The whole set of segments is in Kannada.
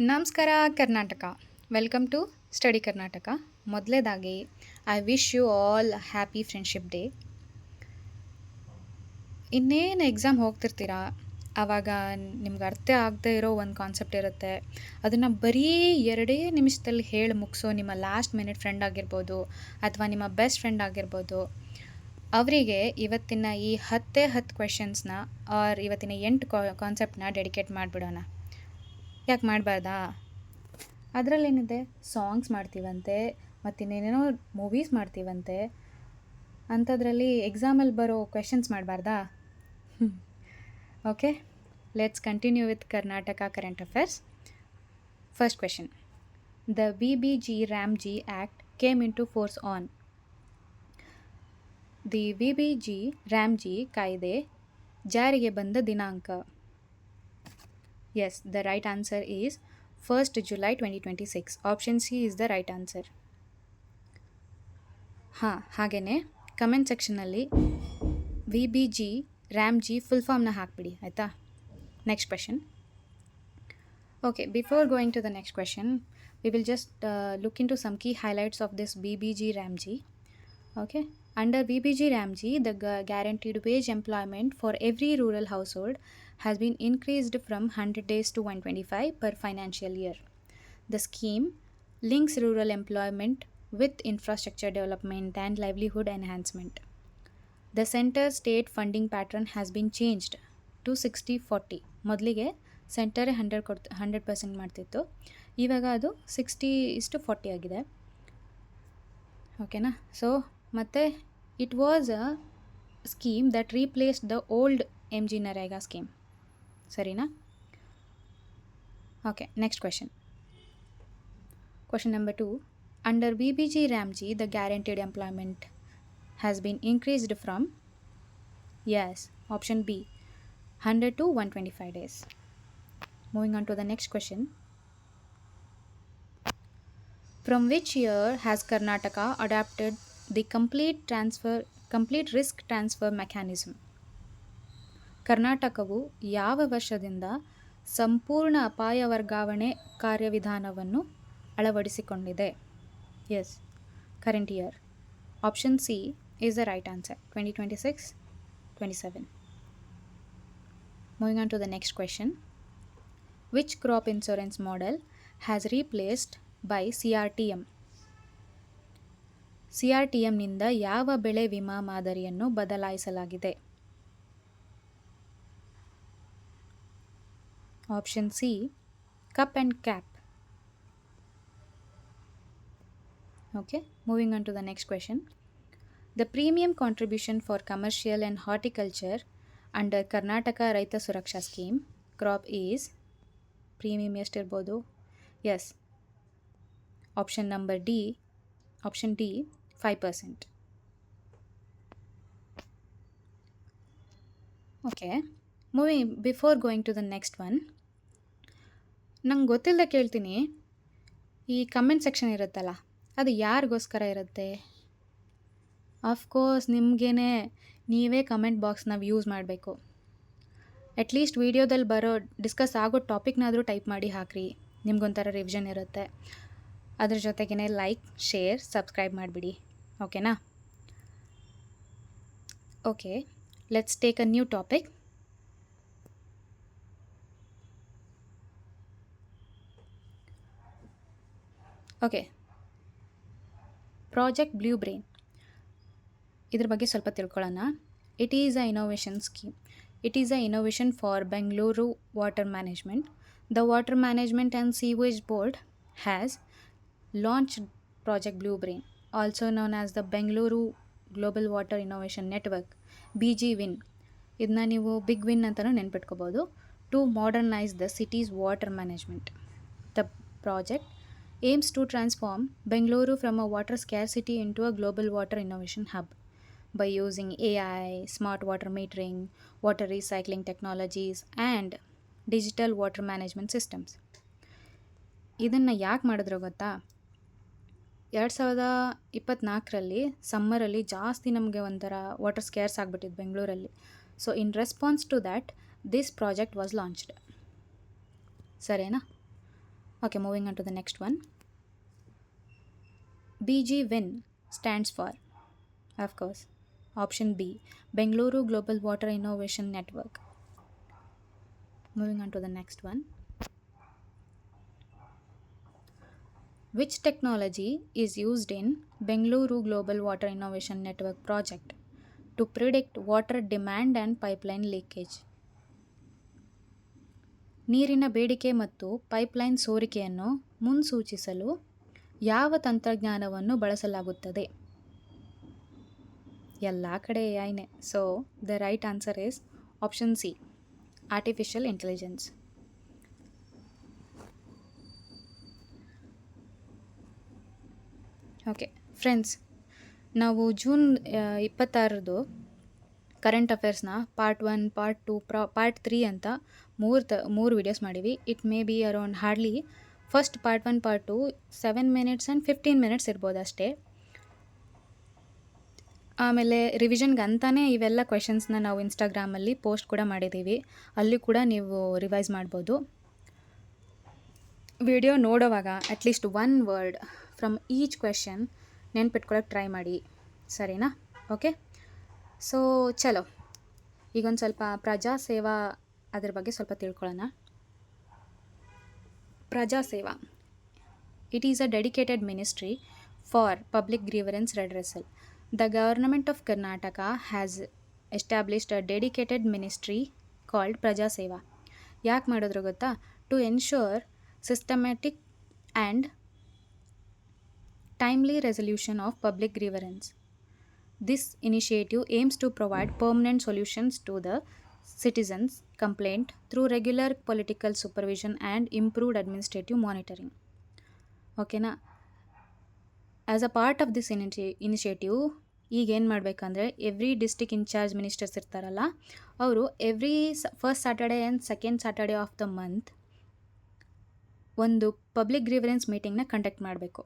ನಮಸ್ಕಾರ Karnataka. Welcome to study Karnataka. ಮೊದಲೇದಾಗಿ I wish you all happy friendship day. ಇನ್ನೇನು ಎಕ್ಸಾಮ್ ಹೋಗ್ತಿರ್ತೀರಾ, ಆವಾಗ ನಿಮ್ಗೆ ಅರ್ಥ ಆಗದೆ ಇರೋ ಒಂದು ಕಾನ್ಸೆಪ್ಟ್ ಇರುತ್ತೆ. ಅದನ್ನು ಬರೀ 2 ನಿಮಿಷದಲ್ಲಿ ಹೇಳಿ ಮುಗಿಸೋ ನಿಮ್ಮ ಲಾಸ್ಟ್ ಮಿನಿಟ್ ಫ್ರೆಂಡ್ ಆಗಿರ್ಬೋದು ಅಥವಾ ನಿಮ್ಮ ಬೆಸ್ಟ್ ಫ್ರೆಂಡ್ ಆಗಿರ್ಬೋದು, ಅವರಿಗೆ ಇವತ್ತಿನ ಈ 10 ಕ್ವೆಶನ್ಸ್ನ ಆರ್ ಇವತ್ತಿನ 8 ಕಾನ್ಸೆಪ್ಟನ್ನ ಡೆಡಿಕೇಟ್ ಮಾಡಿಬಿಡೋಣ. ಯಾಕೆ ಮಾಡಬಾರ್ದಾ? ಅದರಲ್ಲೇನಿದೆ, ಸಾಂಗ್ಸ್ ಮಾಡ್ತೀವಂತೆ, ಮತ್ತಿನ್ನೇನೇನೋ ಮೂವೀಸ್ ಮಾಡ್ತೀವಂತೆ. ಅಂಥದ್ರಲ್ಲಿ ಎಕ್ಸಾಮಲ್ಲಿ ಬರೋ ಕ್ವೆಶನ್ಸ್ ಮಾಡಬಾರ್ದಾ? Okay, let's continue with Karnataka current affairs. First question. The VBG-Ramji Act came into force on. The VBG-Ramji ಕಾಯ್ದೆ ಜಾರಿಗೆ ಬಂದ ದಿನಾಂಕ. Yes, the right answer is 1st July 2026. Option C is the right answer. ಹಾಗೆಯೇ ಕಮೆಂಟ್ ಸೆಕ್ಷನಲ್ಲಿ VBG-Ramji ಫುಲ್ ಫಾರ್ಮ್ನ ಹಾಕ್ಬಿಡಿ, ಆಯಿತಾ? Next question. Okay, before going to the next question, we will just look into some key highlights of this VBG-Ramji. Okay, under VBG-Ramji, the guaranteed wage employment for every rural household has been increased from 100 days to 125 per financial year. The scheme links rural employment with infrastructure development and livelihood enhancement. The center state funding pattern has been changed to 60-40. ಮೊದಲಿಗೆ ಸೆಂಟರೇ 100% ಮಾಡ್ತಿತ್ತು, ಇವಾಗ ಅದು 60:40 ಆಗಿದೆ. ಓಕೆನಾ? ಸೊ ಮತ್ತು it was a scheme that replaced the old MG NREGA scheme. ಸರಿನಾ? Okay, next question. Question number 2. Under VBG-Ramji, the guaranteed employment has been increased from, yes, option B, 100 to 125 days. Moving on to the next question. From which year has Karnataka adopted the complete risk transfer mechanism? ಕರ್ನಾಟಕವು ಯಾವ ವರ್ಷದಿಂದ ಸಂಪೂರ್ಣ ಅಪಾಯ ವರ್ಗಾವಣೆ ಕಾರ್ಯವಿಧಾನವನ್ನು ಅಳವಡಿಸಿಕೊಂಡಿದೆ? Yes, current year. Option C is the right answer, 2026-27. Moving on to the next question. Which crop insurance model has replaced by CRTM? CRTMನಿಂದ ಯಾವ ಬೆಳೆ ವಿಮಾ ಮಾದರಿಯನ್ನು ಬದಲಾಯಿಸಲಾಗಿದೆ? Option C, cup and cap. Okay, moving on to the next question. The premium contribution for commercial and horticulture under Karnataka Raita Suraksha scheme crop is, premium ಎಷ್ಟಿರ್ಬೋದು? Yes, option D, 5%. Okay, before going to the next one, ನಂಗೆ ಗೊತ್ತಿಲ್ಲದೆ ಕೇಳ್ತೀನಿ, ಈ ಕಮೆಂಟ್ ಸೆಕ್ಷನ್ ಇರುತ್ತಲ್ಲ, ಅದು ಯಾರಿಗೋಸ್ಕರ ಇರುತ್ತೆ? ಆಫ್ಕೋರ್ಸ್ ನಿಮಗೇನೆ ನೀವೇ ಕಮೆಂಟ್ ಬಾಕ್ಸ್ನ ಯೂಸ್ ಮಾಡಬೇಕು. ಅಟ್ಲೀಸ್ಟ್ ವೀಡಿಯೋದಲ್ಲಿ ಬರೋ ಡಿಸ್ಕಸ್ ಆಗೋ ಟಾಪಿಕ್ನಾದರೂ ಟೈಪ್ ಮಾಡಿ ಹಾಕ್ರಿ, ನಿಮ್ಗೊಂಥರ ರಿವಿಷನ್ ಇರುತ್ತೆ. ಅದ್ರ ಜೊತೆಗೇ ಲೈಕ್, ಶೇರ್, ಸಬ್ಸ್ಕ್ರೈಬ್ ಮಾಡಿಬಿಡಿ. ಓಕೆನಾ? Okay, let's take a new topic. Okay, project blue brain, ಇದ್ರ ಬಗ್ಗೆ ಸ್ವಲ್ಪ ತಿಳ್ಕೊಳ್ಳೋಣ. It is a innovation scheme. It is a innovation for Bengaluru water management. The water management and sewage board has launched project blue brain, also known as the Bengaluru global water innovation network, BG-WIN. ಇದನ್ನ ನೀವು ಬಿಗ್ ವಿನ್ ಅಂತಲೂ ನೆನ್ಪಿಟ್ಕೋಬೋದು. To modernise the cities water management. The project aims to transform Bengaluru from a water scarcity into a global water innovation hub by using AI, smart water metering, water recycling technologies and digital water management systems. ಇದನ್ನು ಯಾಕೆ ಮಾಡಿದ್ರು ಗೊತ್ತಾ? 2024ರಲ್ಲಿ ಸಮ್ಮರಲ್ಲಿ ಜಾಸ್ತಿ ನಮಗೆ ಒಂಥರ ವಾಟರ್ ಸ್ಕೇರ್ಸ್ ಆಗಿಬಿಟ್ಟಿದ್ದು ಬೆಂಗಳೂರಲ್ಲಿ. So in response to that this project was launched. ಸರಿನಾ? Okay, moving on to the next one. BG-WIN stands for, of course, option B, Bengaluru Global Water Innovation Network. Moving on to the next one. Which technology is used in Bengaluru Global Water Innovation Network project to predict water demand and pipeline leakage? ನೀರಿನ ಬೇಡಿಕೆ ಮತ್ತು ಪೈಪ್ಲೈನ್ ಸೋರಿಕೆಯನ್ನು ಮುನ್ಸೂಚಿಸಲು ಯಾವ ತಂತ್ರಜ್ಞಾನವನ್ನು ಬಳಸಲಾಗುತ್ತದೆ? ಎಲ್ಲ ಕಡೆ ಎಐನೇ. So the right answer is option C, artificial intelligence. Okay friends, ನಾವು ಜೂನ್ 26 ಕರೆಂಟ್ ಅಫೇರ್ಸ್ನ ಪಾರ್ಟ್ 1, ಪಾರ್ಟ್ 2, ಪಾರ್ಟ್ 3 ಅಂತ ಮೂರು ವಿಡಿಯೋಸ್ ಮಾಡೀವಿ. It may be around hardly first part 1, part 2 7 minutes and 15 minutes ಇರ್ಬೋದು ಅಷ್ಟೇ. ಆಮೇಲೆ ರಿವಿಷನ್ಗೆ ಅಂತಾನೆ ಇವೆಲ್ಲ ಕ್ವೆಶನ್ಸ್ನ ನಾವು ಇನ್ಸ್ಟಾಗ್ರಾಮಲ್ಲಿ ಪೋಸ್ಟ್ ಕೂಡ ಮಾಡಿದ್ದೀವಿ. ಅಲ್ಲಿ ಕೂಡ ನೀವು ರಿವೈಸ್ ಮಾಡ್ಬೋದು. ವಿಡಿಯೋ ನೋಡೋವಾಗ at least 1 word from each question ನೆನ್ಪಿಟ್ಕೊಳ್ಳೋಕೆ ಟ್ರೈ ಮಾಡಿ, ಸರಿನಾ? ಓಕೆ, ಸೊ ಚಲೋ ಈಗೊಂದು ಸ್ವಲ್ಪ ಪ್ರಜಾಸೇವಾ ಅದ್ರ ಬಗ್ಗೆ ಸ್ವಲ್ಪ ತಿಳ್ಕೊಳ್ಳೋಣ. Praja Seva, it is a dedicated ministry for public grievance redressal. The government of Karnataka has established a dedicated ministry called Praja Seva. ಯಾಕೆ ಮಾಡಿದ್ರು ಗೊತ್ತಾ? To ensure systematic and timely resolution of public grievance. This initiative aims to provide permanent solutions to the citizens' complaint through regular political supervision and improved administrative monitoring. ಓಕೆನಾ? As a part of this initiative ಈಗ ಏನು ಮಾಡಬೇಕಂದ್ರೆ, ಎವ್ರಿ ಡಿಸ್ಟ್ರಿಕ್ಟ್ ಇನ್ಚಾರ್ಜ್ ಮಿನಿಸ್ಟರ್ಸ್ ಇರ್ತಾರಲ್ಲ, ಅವರು every first Saturday and second Saturday of the month ಒಂದು ಪಬ್ಲಿಕ್ ಗ್ರೀವರೆನ್ಸ್ ಮೀಟಿಂಗ್ನ ಕಂಡಕ್ಟ್ ಮಾಡಬೇಕು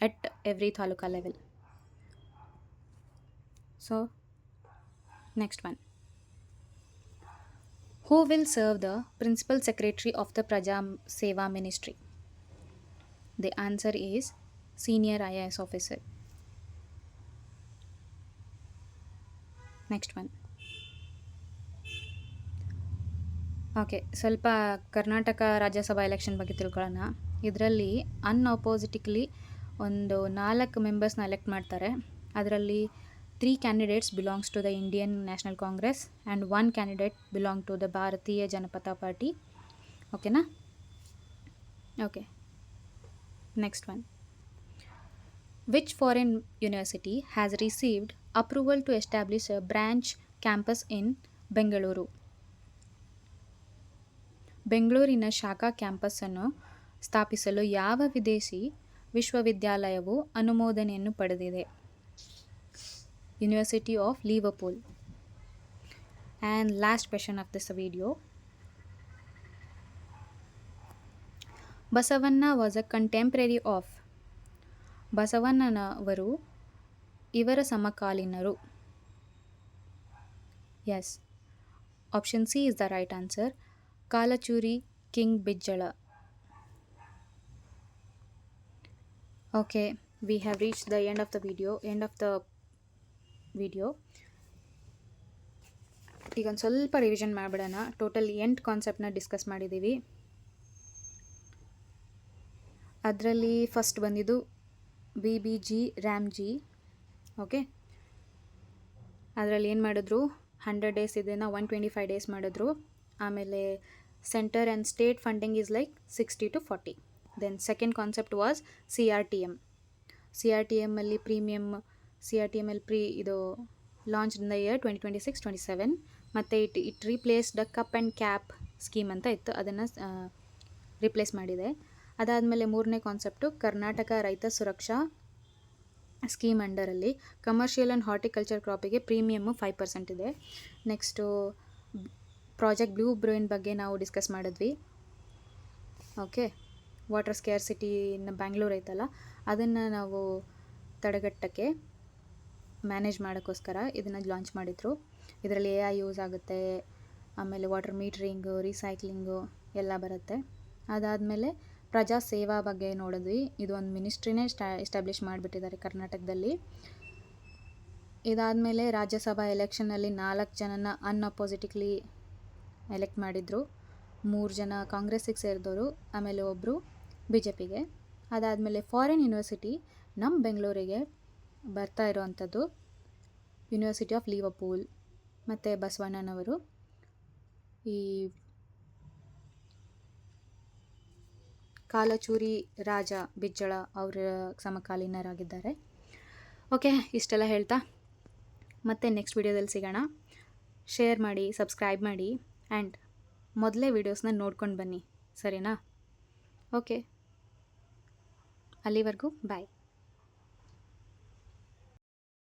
at every taluka level. So next one, who will serve the principal secretary of the Praja Seva ministry? The answer is senior IAS officer. Next one. Okay, ಸ್ವಲ್ಪ ಕರ್ನಾಟಕ ರಾಜ್ಯಸಭಾ ಎಲೆಕ್ಷನ್ ಬಗ್ಗೆ ತಿಳ್ಕೊಳ್ಳೋಣ. ಇದರಲ್ಲಿ ಅನ್ಅಪೋಸಿಟಿಕ್ಲಿ ಒಂದು 4 ಮೆಂಬರ್ಸ್ನ ಎಲೆಕ್ಟ್ ಮಾಡ್ತಾರೆ. ಅದರಲ್ಲಿ 3 candidates belongs to the Indian National Congress and 1 candidate belong to the Bharatiya Janata party. ಓಕೆನಾ? Okay, next one. Which foreign university has received approval to establish a branch campus in Bengaluru? ಬೆಂಗಳೂರಿನ ಶಾಖಾ ಕ್ಯಾಂಪಸ್ಸನ್ನು ಸ್ಥಾಪಿಸಲು ಯಾವ ವಿದೇಶಿ ವಿಶ್ವವಿದ್ಯಾಲಯವು ಅನುಮೋದನೆಯನ್ನು ಪಡೆದಿದೆ? University of Liverpool. And last question of this video. Basavanna was a contemporary of. ಬಸವಣ್ಣನವರು ಇವರ ಸಮಕಾಲೀನರು. Yes, option C is the right answer, Kalachuri king Bijjala. Okay, we have reach the end of the video. ಈಗ ಒಂದು ಸ್ವಲ್ಪ ರಿವಿಷನ್ ಮಾಡಿಬಿಡೋಣ. ಟೋಟಲ್ 8 ಕಾನ್ಸೆಪ್ಟ್ನ ಡಿಸ್ಕಸ್ ಮಾಡಿದ್ದೀವಿ. ಅದರಲ್ಲಿ ಫಸ್ಟ್ ಬಂದಿದ್ದು BBG RAM-G. ಓಕೆ, ಅದರಲ್ಲಿ ಏನು ಮಾಡಿದ್ರು, 100 ಡೇಸ್ ಇದನ್ನು 125 ಡೇಸ್ ಮಾಡಿದ್ರು. ಆಮೇಲೆ centre and state funding is like 60 to 40. Then second concept was CRTM. CRTMಲ್ಲಿ ಪ್ರೀಮಿಯಮ್ CRTMಲ್ಲಿ ಇದು ಲಾಂಚ್ ಇನ್ ದ ಇಯರ್ 2026-27. ಮತ್ತು it replace the cup and cap scheme ಅಂತ ಇತ್ತು, ಅದನ್ನು ರಿಪ್ಲೇಸ್ ಮಾಡಿದೆ. ಅದಾದಮೇಲೆ ಮೂರನೇ ಕಾನ್ಸೆಪ್ಟು ಕರ್ನಾಟಕ ರೈತ ಸುರಕ್ಷಾ ಸ್ಕೀಮ್ ಅಂಡರಲ್ಲಿ ಕಮರ್ಷಿಯಲ್ ಆ್ಯಂಡ್ ಹಾರ್ಟಿಕಲ್ಚರ್ ಕ್ರಾಪಿಗೆ ಪ್ರೀಮಿಯಮ್ಮು 5% ಇದೆ. ನೆಕ್ಸ್ಟು ಪ್ರಾಜೆಕ್ಟ್ ಬ್ಲೂ ಬ್ರೈನ್ ಬಗ್ಗೆ ನಾವು ಡಿಸ್ಕಸ್ ಮಾಡಿದ್ವಿ. ಓಕೆ, ವಾಟರ್ ಸ್ಕ್ಯಾರ್ಸಿಟಿ ಇನ್ ಬ್ಯಾಂಗ್ಳೂರ್ ಐತಲ್ಲ, ಅದನ್ನು ನಾವು ತಡೆಗಟ್ಟಕ್ಕೆ ಮ್ಯಾನೇಜ್ ಮಾಡೋಕ್ಕೋಸ್ಕರ ಇದನ್ನು ಲಾಂಚ್ ಮಾಡಿದರು. ಇದರಲ್ಲಿ AI ಯೂಸ್ ಆಗುತ್ತೆ, ಆಮೇಲೆ ವಾಟರ್ ಮೀಟ್ರಿಂಗು, ರೀಸೈಕ್ಲಿಂಗು ಎಲ್ಲ ಬರುತ್ತೆ. ಅದಾದಮೇಲೆ ಪ್ರಜಾ ಸೇವಾ ಬಗ್ಗೆ ನೋಡಿದ್ವಿ. ಇದು ಒಂದು ಮಿನಿಸ್ಟ್ರಿನೇ ಎಸ್ಟಾಬ್ಲಿಷ್ ಮಾಡಿಬಿಟ್ಟಿದ್ದಾರೆ ಕರ್ನಾಟಕದಲ್ಲಿ. ಇದಾದಮೇಲೆ ರಾಜ್ಯಸಭಾ ಎಲೆಕ್ಷನ್ನಲ್ಲಿ 4 ಜನನ ಅನ್ಅಪೋಸಿಟಿಕ್ಲಿ ಎಲೆಕ್ಟ್ ಮಾಡಿದರು. 3 ಜನ ಕಾಂಗ್ರೆಸ್ಸಿಗೆ ಸೇರಿದವರು, ಆಮೇಲೆ ಒಬ್ಬರು ಬಿ ಜೆ ಪಿಗೆ. ಅದಾದಮೇಲೆ ಫಾರಿನ್ ಯೂನಿವರ್ಸಿಟಿ ನಮ್ಮ ಬೆಂಗಳೂರಿಗೆ ಬರ್ತಾ ಇರೋವಂಥದ್ದು ಯೂನಿವರ್ಸಿಟಿ ಆಫ್ ಲಿವರ್ಪೂಲ್ ಮತ್ತು ಬಸವಣ್ಣನವರು ಈ ಕಾಲಚೂರಿ ರಾಜ ಬಿಜ್ಜಳ ಅವರ ಸಮಕಾಲೀನರಾಗಿದ್ದಾರೆ. ಓಕೆ, ಇಷ್ಟೆಲ್ಲ ಹೇಳ್ತಾ ಮತ್ತೆ ನೆಕ್ಸ್ಟ್ ವಿಡಿಯೋದಲ್ಲಿ ಸಿಗೋಣ. ಶೇರ್ ಮಾಡಿ, ಸಬ್ಸ್ಕ್ರೈಬ್ ಮಾಡಿ ಆ್ಯಂಡ್ ಮೊದಲೇ ವೀಡಿಯೋಸ್ನ ನೋಡ್ಕೊಂಡು ಬನ್ನಿ, ಸರಿನಾ? ಓಕೆ, ಅಲ್ಲಿವರೆಗೂ ಬಾಯ್.